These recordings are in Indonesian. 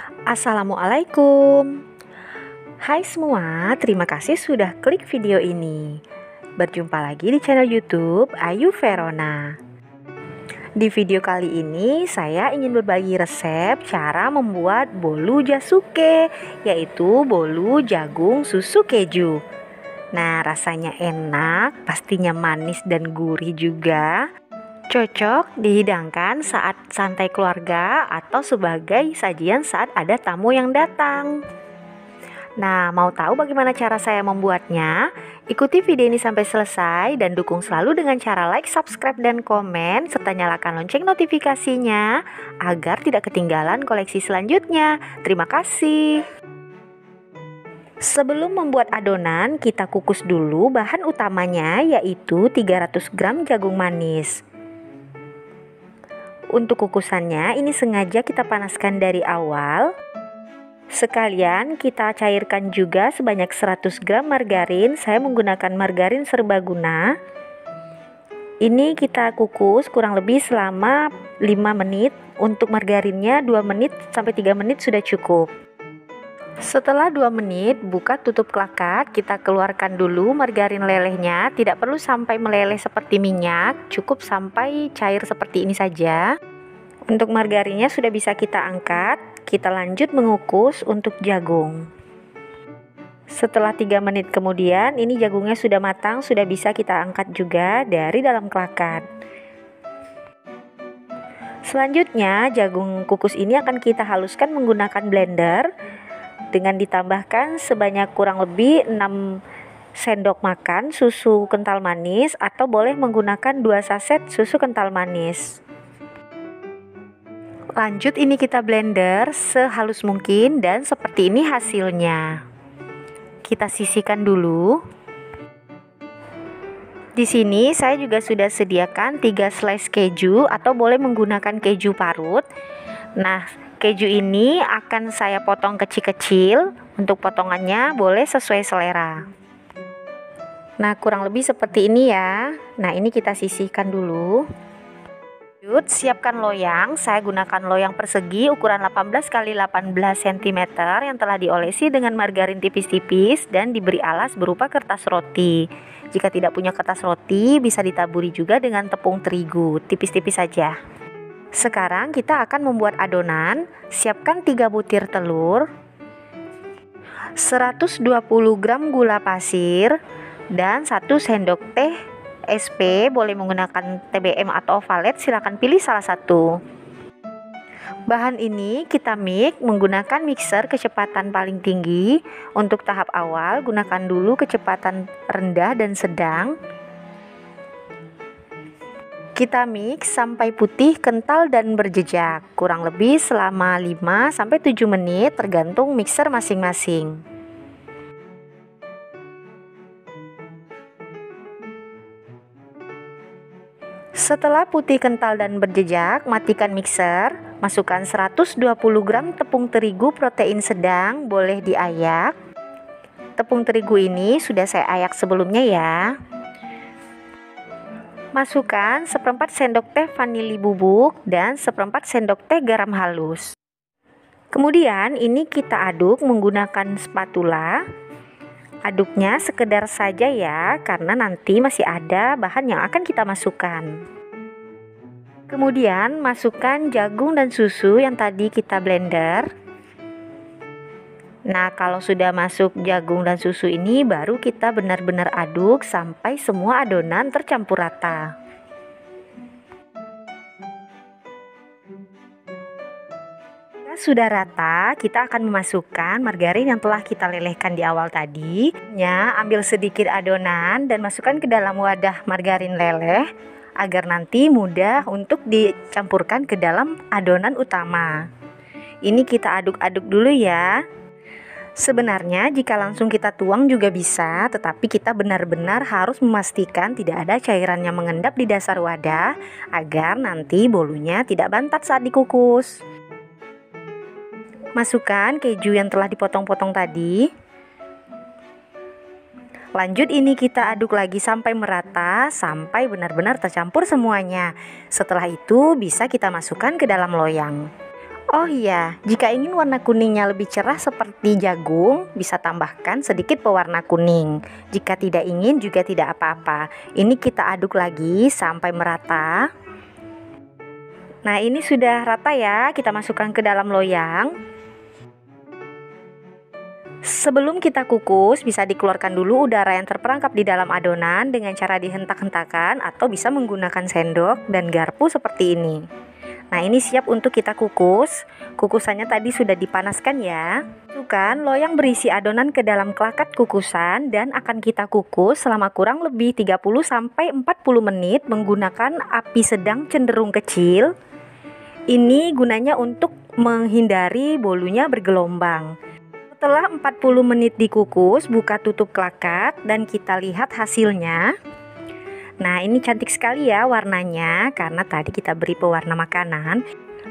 Assalamualaikum. Hai semua, terima kasih sudah klik video ini. Berjumpa lagi di channel YouTube Ayu Verona. Di video kali ini saya ingin berbagi resep cara membuat bolu jasuke, yaitu bolu jagung susu keju. Nah, rasanya enak, pastinya manis dan gurih juga. Cocok dihidangkan saat santai keluarga atau sebagai sajian saat ada tamu yang datang. Nah, mau tahu bagaimana cara saya membuatnya? Ikuti video ini sampai selesai dan dukung selalu dengan cara like, subscribe, dan komen, serta nyalakan lonceng notifikasinya agar tidak ketinggalan koleksi selanjutnya. Terima kasih. Sebelum membuat adonan, kita kukus dulu bahan utamanya, yaitu 300 gram jagung manis. Untuk kukusannya ini sengaja kita panaskan dari awal. Sekalian kita cairkan juga sebanyak 100 gram margarin. Saya menggunakan margarin serbaguna. Ini kita kukus kurang lebih selama 5 menit. Untuk margarinnya 2 menit sampai 3 menit sudah cukup. Setelah 2 menit, buka tutup klakat, kita keluarkan dulu margarin lelehnya. Tidak perlu sampai meleleh seperti minyak, cukup sampai cair seperti ini saja. Untuk margarinnya sudah bisa kita angkat, kita lanjut mengukus untuk jagung. Setelah 3 menit kemudian, ini jagungnya sudah matang, sudah bisa kita angkat juga dari dalam klakat. Selanjutnya, jagung kukus ini akan kita haluskan menggunakan blender dengan ditambahkan sebanyak kurang lebih 6 sendok makan susu kental manis, atau boleh menggunakan 2 saset susu kental manis. Lanjut ini kita blender sehalus mungkin dan seperti ini hasilnya. Kita sisihkan dulu. Di sini saya juga sudah sediakan 3 slice keju atau boleh menggunakan keju parut. Nah, keju ini akan saya potong kecil-kecil. Untuk potongannya boleh sesuai selera. Nah, kurang lebih seperti ini ya. Nah, ini kita sisihkan dulu. Siapkan loyang. Saya gunakan loyang persegi ukuran 18 x 18 cm yang telah diolesi dengan margarin tipis-tipis dan diberi alas berupa kertas roti. Jika tidak punya kertas roti, bisa ditaburi juga dengan tepung terigu, tipis-tipis saja. Sekarang kita akan membuat adonan. Siapkan 3 butir telur, 120 gram gula pasir, dan 1 sendok teh SP. Boleh menggunakan TBM atau Ovalet, silakan pilih salah satu. Bahan ini kita mix menggunakan mixer kecepatan paling tinggi. Untuk tahap awal, gunakan dulu kecepatan rendah dan sedang. Kita mix sampai putih, kental, dan berjejak, kurang lebih selama 5-7 menit tergantung mixer masing-masing. Setelah putih, kental, dan berjejak, matikan mixer. Masukkan 120 gram tepung terigu protein sedang, boleh diayak. Tepung terigu ini sudah saya ayak sebelumnya ya. Masukkan 1/4 sendok teh vanili bubuk dan 1/4 sendok teh garam halus. Kemudian ini kita aduk menggunakan spatula. Aduknya sekedar saja ya, karena nanti masih ada bahan yang akan kita masukkan. Kemudian masukkan jagung dan susu yang tadi kita blender. Nah, kalau sudah masuk jagung dan susu ini, baru kita benar-benar aduk sampai semua adonan tercampur rata. Sudah rata, kita akan memasukkan margarin yang telah kita lelehkan di awal tadi. Ambil sedikit adonan dan masukkan ke dalam wadah margarin leleh agar nanti mudah untuk dicampurkan ke dalam adonan utama. Ini kita aduk-aduk dulu ya. Sebenarnya jika langsung kita tuang juga bisa, tetapi kita benar-benar harus memastikan tidak ada cairan yang mengendap di dasar wadah agar nanti bolunya tidak bantat saat dikukus. Masukkan keju yang telah dipotong-potong tadi. Lanjut ini kita aduk lagi sampai merata, sampai benar-benar tercampur semuanya. Setelah itu bisa kita masukkan ke dalam loyang. Oh iya, jika ingin warna kuningnya lebih cerah seperti jagung, bisa tambahkan sedikit pewarna kuning. Jika tidak ingin juga tidak apa-apa. Ini kita aduk lagi sampai merata. Nah, ini sudah rata ya, kita masukkan ke dalam loyang. Sebelum kita kukus, bisa dikeluarkan dulu udara yang terperangkap di dalam adonan dengan cara dihentak-hentakan atau bisa menggunakan sendok dan garpu seperti ini. Nah, ini siap untuk kita kukus. Kukusannya tadi sudah dipanaskan ya. Masukkan loyang berisi adonan ke dalam kelakat kukusan dan akan kita kukus selama kurang lebih 30-40 menit menggunakan api sedang cenderung kecil. Ini gunanya untuk menghindari bolunya bergelombang. Setelah 40 menit dikukus, buka tutup kelakat dan kita lihat hasilnya. Nah, ini cantik sekali ya warnanya karena tadi kita beri pewarna makanan.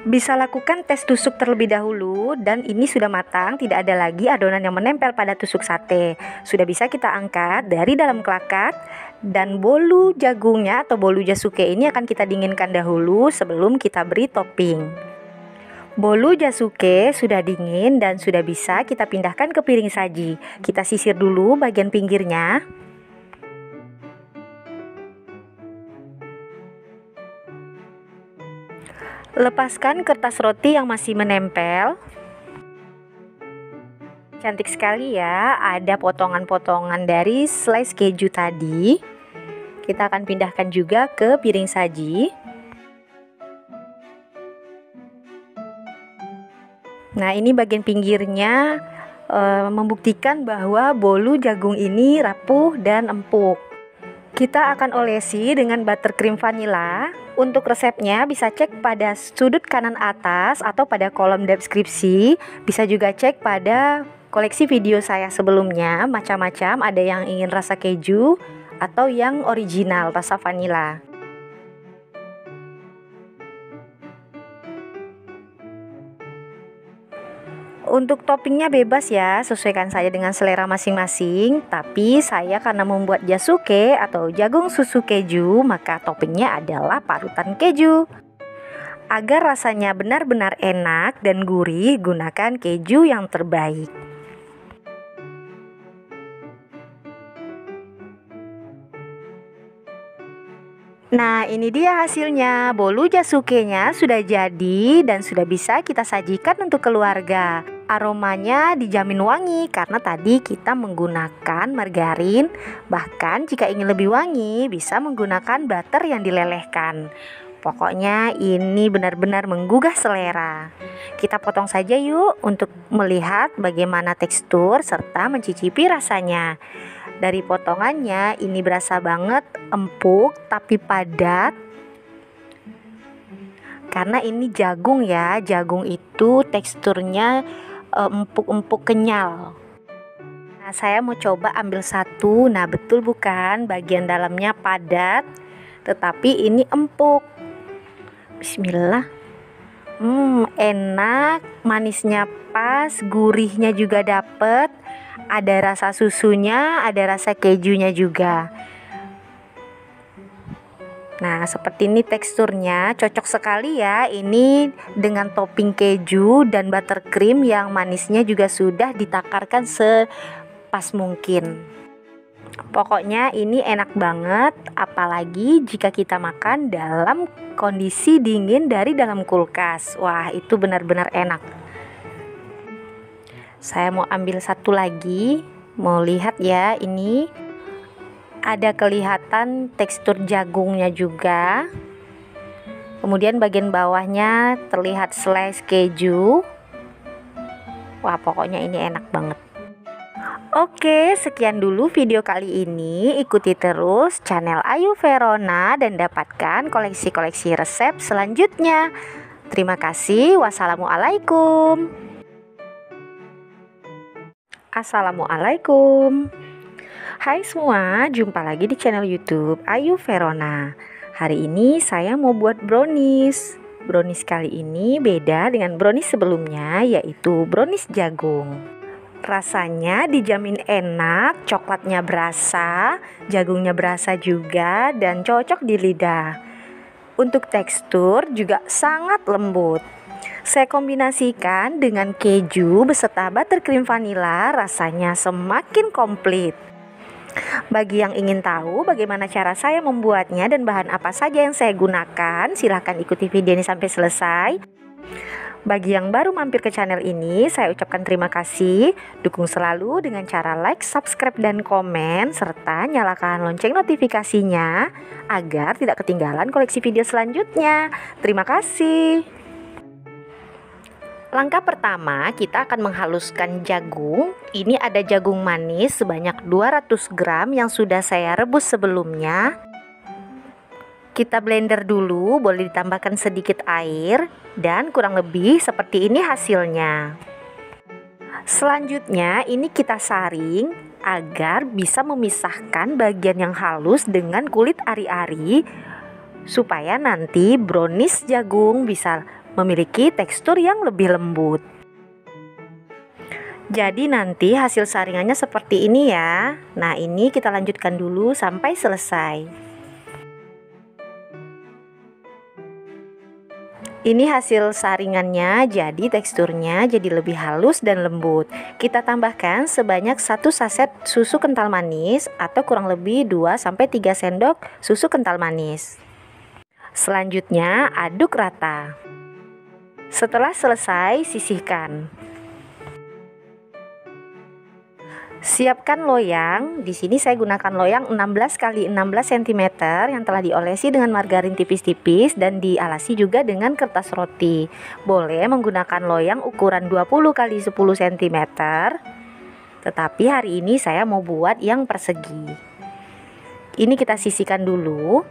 Bisa lakukan tes tusuk terlebih dahulu dan ini sudah matang, tidak ada lagi adonan yang menempel pada tusuk sate. Sudah bisa kita angkat dari dalam kelakat dan bolu jagungnya atau bolu jasuke ini akan kita dinginkan dahulu sebelum kita beri topping. Bolu jasuke sudah dingin dan sudah bisa kita pindahkan ke piring saji. Kita sisir dulu bagian pinggirnya. Lepaskan kertas roti yang masih menempel. Cantik sekali ya, ada potongan-potongan dari slice keju tadi. Kita akan pindahkan juga ke piring saji. Nah, ini bagian pinggirnya membuktikan bahwa bolu jagung ini rapuh dan empuk. Kita akan olesi dengan buttercream vanilla. Untuk resepnya bisa cek pada sudut kanan atas atau pada kolom deskripsi. Bisa juga cek pada koleksi video saya sebelumnya. Macam-macam, ada yang ingin rasa keju atau yang original rasa vanilla. Untuk toppingnya bebas ya, sesuaikan saja dengan selera masing-masing. Tapi saya karena membuat jasuke atau jagung susu keju, maka toppingnya adalah parutan keju. Agar rasanya benar-benar enak dan gurih, gunakan keju yang terbaik. Nah, ini dia hasilnya. Bolu jasukenya sudah jadi dan sudah bisa kita sajikan untuk keluarga. Aromanya dijamin wangi karena tadi kita menggunakan margarin. Bahkan jika ingin lebih wangi, bisa menggunakan butter yang dilelehkan. Pokoknya ini benar-benar menggugah selera. Kita potong saja yuk untuk melihat bagaimana tekstur serta mencicipi rasanya. Dari potongannya ini berasa banget empuk tapi padat. Karena ini jagung ya, jagung itu teksturnya empuk-empuk kenyal. Nah, saya mau coba ambil satu. Nah, betul bukan? Bagian dalamnya padat, tetapi ini empuk. Bismillah. Enak, manisnya pas, gurihnya juga dapet. Ada rasa susunya, ada rasa kejunya juga. Nah, seperti ini teksturnya, cocok sekali ya. Ini dengan topping keju dan buttercream yang manisnya juga sudah ditakarkan sepas mungkin. Pokoknya ini enak banget, apalagi jika kita makan dalam kondisi dingin dari dalam kulkas. Wah, itu benar-benar enak. Saya mau ambil satu lagi, mau lihat ya, ini ada kelihatan tekstur jagungnya juga. Kemudian bagian bawahnya terlihat slice keju. Wah, pokoknya ini enak banget. Oke, sekian dulu video kali ini. Ikuti terus channel Ayu Verona dan dapatkan koleksi-koleksi resep selanjutnya. Terima kasih. Wassalamualaikum. Assalamualaikum. Hai semua, jumpa lagi di channel YouTube Ayu Verona. Hari ini saya mau buat brownies. Brownies kali ini beda dengan brownies sebelumnya, yaitu brownies jagung. Rasanya dijamin enak, coklatnya berasa, jagungnya berasa juga, dan cocok di lidah. Untuk tekstur juga sangat lembut. Saya kombinasikan dengan keju beserta buttercream vanilla, rasanya semakin komplit. Bagi yang ingin tahu bagaimana cara saya membuatnya dan bahan apa saja yang saya gunakan, silahkan ikuti video ini sampai selesai. Bagi yang baru mampir ke channel ini, saya ucapkan terima kasih. Dukung selalu dengan cara like, subscribe, dan komen, serta nyalakan lonceng notifikasinya agar tidak ketinggalan koleksi video selanjutnya. Terima kasih. Langkah pertama, kita akan menghaluskan jagung. Ini ada jagung manis sebanyak 200 gram yang sudah saya rebus sebelumnya. Kita blender dulu, boleh ditambahkan sedikit air, dan kurang lebih seperti ini hasilnya. Selanjutnya, ini kita saring agar bisa memisahkan bagian yang halus dengan kulit ari-ari, supaya nanti brownies jagung bisa memiliki tekstur yang lebih lembut. Jadi nanti hasil saringannya seperti ini ya. Nah, ini kita lanjutkan dulu sampai selesai. Ini hasil saringannya, jadi teksturnya jadi lebih halus dan lembut. Kita tambahkan sebanyak 1 saset susu kental manis atau kurang lebih 2-3 sendok susu kental manis. Selanjutnya aduk rata. Setelah selesai, sisihkan. Siapkan loyang. Di sini saya gunakan loyang 16 x 16 cm yang telah diolesi dengan margarin tipis-tipis dan dialasi juga dengan kertas roti. Boleh menggunakan loyang ukuran 20 x 10 cm. Tetapi hari ini saya mau buat yang persegi. Ini kita sisihkan dulu.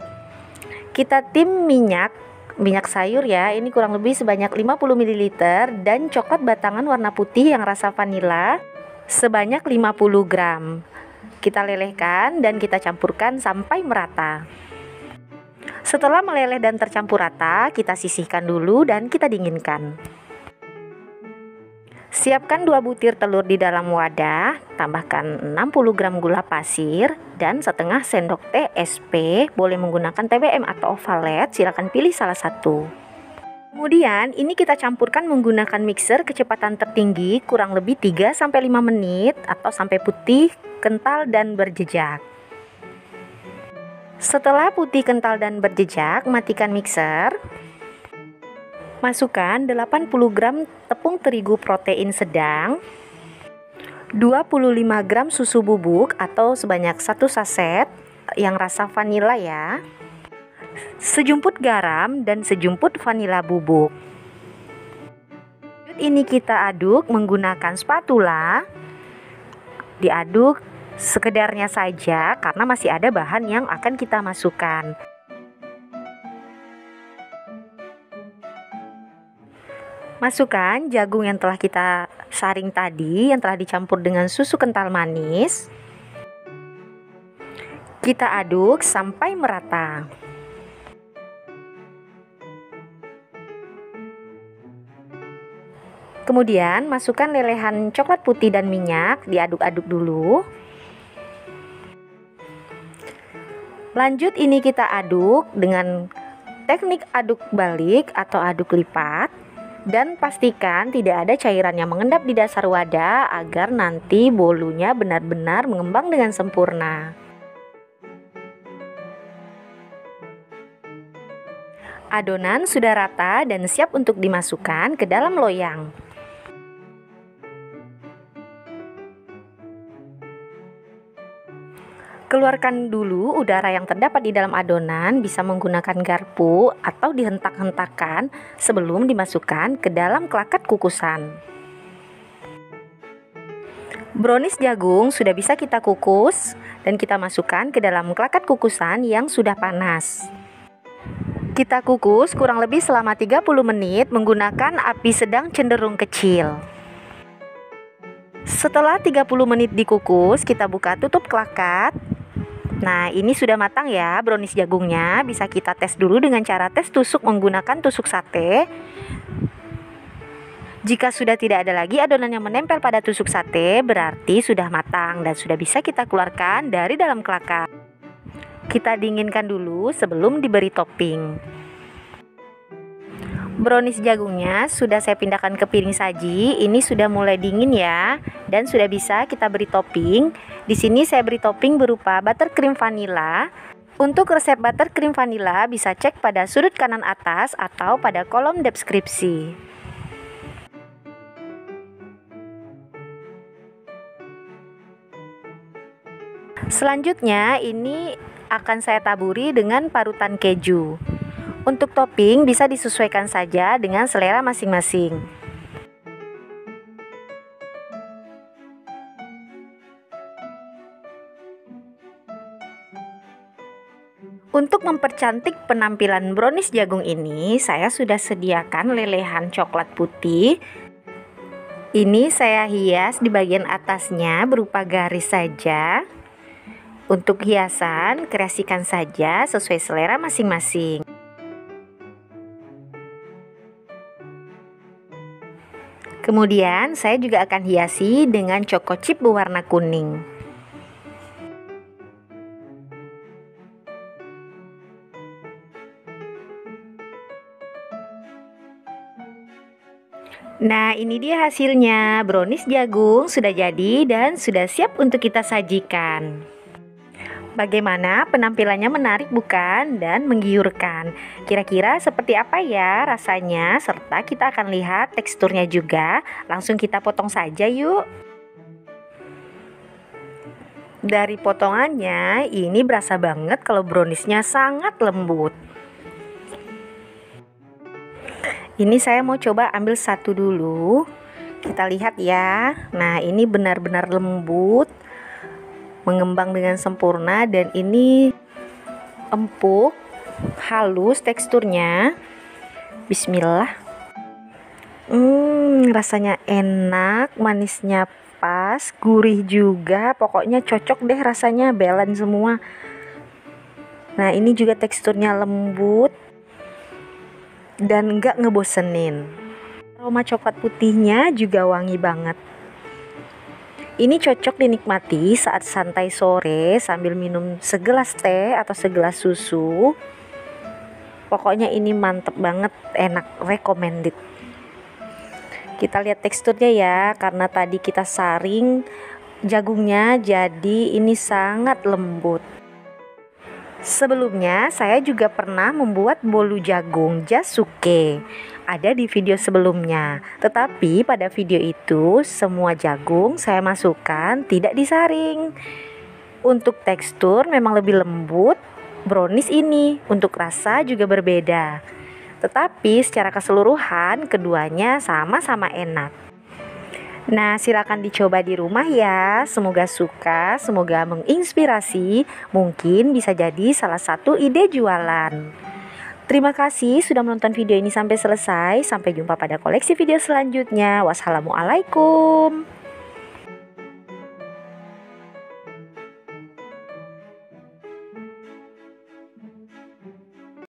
Kita tim minyak sayur ya. Ini kurang lebih sebanyak 50 ml dan coklat batangan warna putih yang rasa vanila sebanyak 50 gram. Kita lelehkan dan kita campurkan sampai merata. Setelah meleleh dan tercampur rata, kita sisihkan dulu dan kita dinginkan. Siapkan 2 butir telur di dalam wadah, tambahkan 60 gram gula pasir dan setengah sendok teh SP. Boleh menggunakan TBM atau ovalet, silakan pilih salah satu. Kemudian ini kita campurkan menggunakan mixer kecepatan tertinggi kurang lebih 3-5 menit atau sampai putih, kental, dan berjejak. Setelah putih, kental, dan berjejak, matikan mixer. Masukkan 80 gram tepung terigu protein sedang, 25 gram susu bubuk atau sebanyak 1 saset yang rasa vanila ya, sejumput garam dan sejumput vanila bubuk. Ini kita aduk menggunakan spatula. Diaduk sekedarnya saja karena masih ada bahan yang akan kita masukkan. Masukkan jagung yang telah kita saring tadi, yang telah dicampur dengan susu kental manis. Kita aduk sampai merata. Kemudian masukkan lelehan coklat putih dan minyak, diaduk-aduk dulu. Lanjut ini kita aduk dengan teknik aduk balik atau aduk lipat. Dan pastikan tidak ada cairan yang mengendap di dasar wadah agar nanti bolunya benar-benar mengembang dengan sempurna. Adonan sudah rata dan siap untuk dimasukkan ke dalam loyang. Keluarkan dulu udara yang terdapat di dalam adonan, bisa menggunakan garpu atau dihentak-hentakkan sebelum dimasukkan ke dalam klakat kukusan. Brownies jagung sudah bisa kita kukus dan kita masukkan ke dalam klakat kukusan yang sudah panas. Kita kukus kurang lebih selama 30 menit menggunakan api sedang cenderung kecil. Setelah 30 menit dikukus, kita buka tutup klakat. Nah, ini sudah matang ya brownies jagungnya. Bisa kita tes dulu dengan cara tes tusuk menggunakan tusuk sate. Jika sudah tidak ada lagi adonan yang menempel pada tusuk sate, berarti sudah matang dan sudah bisa kita keluarkan dari dalam klakat. Kita dinginkan dulu sebelum diberi topping. Brownies jagungnya sudah saya pindahkan ke piring saji. Ini sudah mulai dingin ya, dan sudah bisa kita beri topping. Di sini saya beri topping berupa buttercream vanilla. Untuk resep buttercream vanilla bisa cek pada sudut kanan atas atau pada kolom deskripsi. Selanjutnya ini akan saya taburi dengan parutan keju. Untuk topping bisa disesuaikan saja dengan selera masing-masing. Untuk mempercantik penampilan brownies jagung ini, saya sudah sediakan lelehan coklat putih. Ini saya hias di bagian atasnya berupa garis saja. Untuk hiasan, kreasikan saja sesuai selera masing-masing. Kemudian saya juga akan hiasi dengan choco chip berwarna kuning. Nah, ini dia hasilnya. Brownies jagung sudah jadi dan sudah siap untuk kita sajikan. Bagaimana penampilannya, menarik bukan? Dan menggiurkan. Kira-kira seperti apa ya rasanya? Serta kita akan lihat teksturnya juga. Langsung kita potong saja yuk. Dari potongannya ini berasa banget kalau browniesnya sangat lembut. Ini saya mau coba ambil satu dulu. Kita lihat ya. Nah, ini benar-benar lembut, mengembang dengan sempurna, dan ini empuk, halus teksturnya. Bismillah. Rasanya enak, manisnya pas, gurih juga. Pokoknya cocok deh rasanya, balance semua. Nah, ini juga teksturnya lembut dan enggak ngebosenin. Aroma coklat putihnya juga wangi banget. Ini cocok dinikmati saat santai sore sambil minum segelas teh atau segelas susu. Pokoknya ini mantep banget, enak, recommended. Kita lihat teksturnya ya, karena tadi kita saring jagungnya, jadi ini sangat lembut. Sebelumnya saya juga pernah membuat bolu jagung jasuke. Ada di video sebelumnya. Tetapi pada video itu semua jagung saya masukkan tidak disaring. Untuk tekstur memang lebih lembut brownies ini. Untuk rasa juga berbeda. Tetapi secara keseluruhan keduanya sama-sama enak. Nah, silakan dicoba di rumah ya. Semoga suka, semoga menginspirasi. Mungkin bisa jadi salah satu ide jualan. Terima kasih sudah menonton video ini sampai selesai. Sampai jumpa pada koleksi video selanjutnya. Wassalamualaikum.